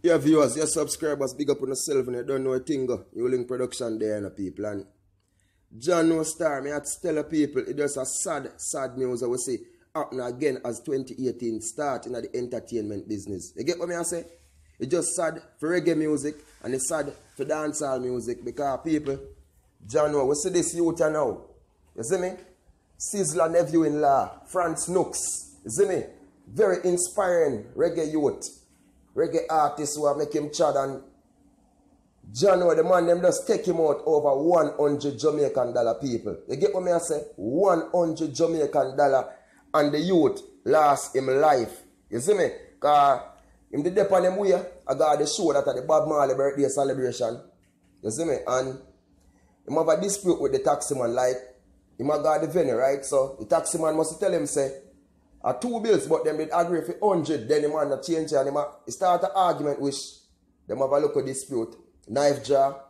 Your viewers, your subscribers, big up on yourself and you don't know a thing. You link production there and people. And John No Star, me have to tell the people, it is a sad news I will say happen again as 2018 start in the entertainment business. You get what I say? It's just sad for reggae music and it's sad for dancehall music because people, John No, we see this youth now. You see me? Izzla nephew-in-law, France Nooks. You see me? Very inspiring reggae youth. Reggae artists who have make him chad and John, the man, them just take him out over 100 Jamaican dollar people. You get what I say? 100 Jamaican dollar and the youth lost him life. You see me? Because him the dep on him way, I got the show that at the Bob Marley birthday celebration. You see me? And him have a dispute with the taxi man, like, him got the venue, right? So the taxi man must tell him, say, 2 bills, but them did agree for 100, then the man not change and he start an argument which them have a look at dispute. Knife jar,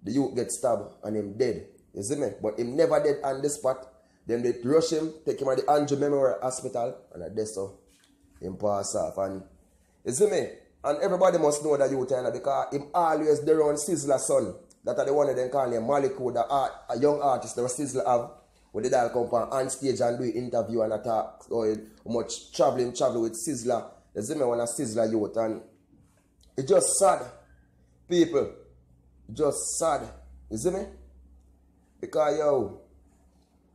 the youth get stabbed and him dead. You see me? But him never dead on the spot. Then they rush him, take him to the M0URNS hospital, and at this so him pass off. And you see me? And everybody must know that youth because him always there on Izzla's son. That are the one of them call him Maliku, a young artist that Izzla have. When the dial come on stage and do an interview and attack or how much travel with Izzla. You see me when I Izzla youth and it's just sad. People, just sad. You see me? Because yo,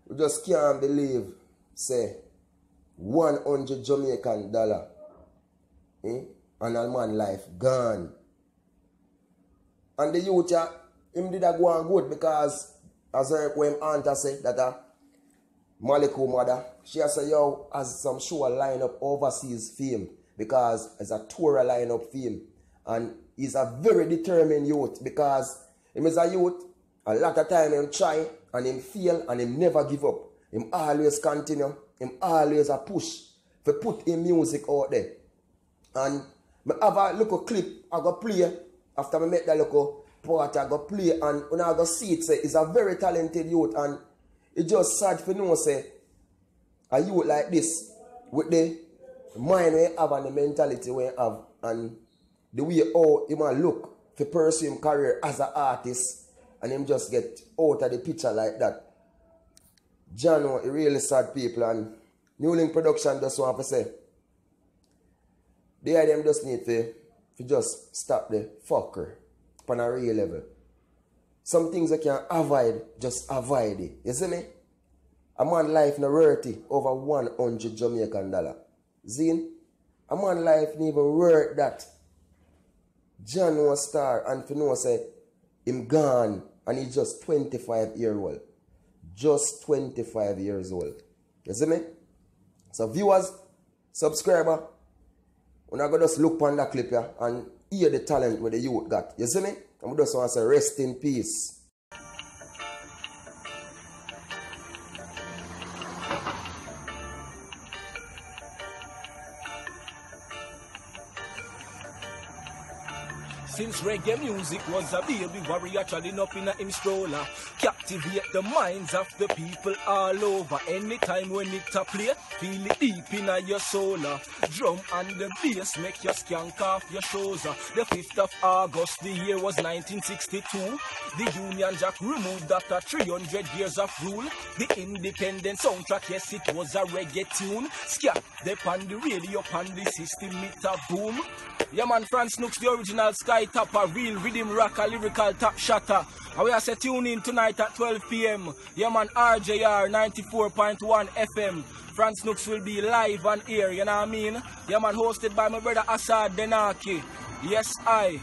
we just can't believe, say, 100 Jamaican dollar. And a man life gone. And the youth, him did a go on good because as when aunt say that Maliku mother, she say yo has some show a line up overseas film because it's a tour line up film and he's a very determined youth because him is a youth, a lot of time him try and him fail and him never give up. Him always continue, him always a push to put him music out there. And I have a little clip I go play after I make that little part I go play and when I go see it say he's a very talented youth and it's just sad for know say a youth like this with the mind we have and the mentality we have and the way how he might look to pursue his career as an artist and him just get out of the picture like that. John, it really sad people and New Link Production just want to say they them just need to just stop the fucker on a real level. Some things I can avoid, just avoid it. You see me? A man life no worthy over 100 Jamaican dollar. Zine? A man life never worth that. John No Star and for know say him gone and he's just 25 years old. Just 25 years old. You see me? So viewers, subscriber, when I go just look on that clip here and hear the talent where the youth got. You see me? I just want to say rest in peace. Since reggae music was a baby warrior trotting up in a him stroller, captivate the minds of the people all over. Anytime when it a play, feel it deep in your soul. Drum and the bass make you skank off your shows. The 5th of August, the year was 1962. The Union Jack removed after 300 years of rule. The independent soundtrack, yes, it was a reggae tune. Scat, they on the radio, on the system, it a boom. Yeah man, France Nooks, the original sky topper, real rhythm rocker, lyrical top shatter. And we are set tune in tonight at 12 p.m. Yeah man, RJR 94.1 FM. France Nooks will be live on air, you know what I mean? Yeah man, hosted by my brother Assad Denaki. Yes, I.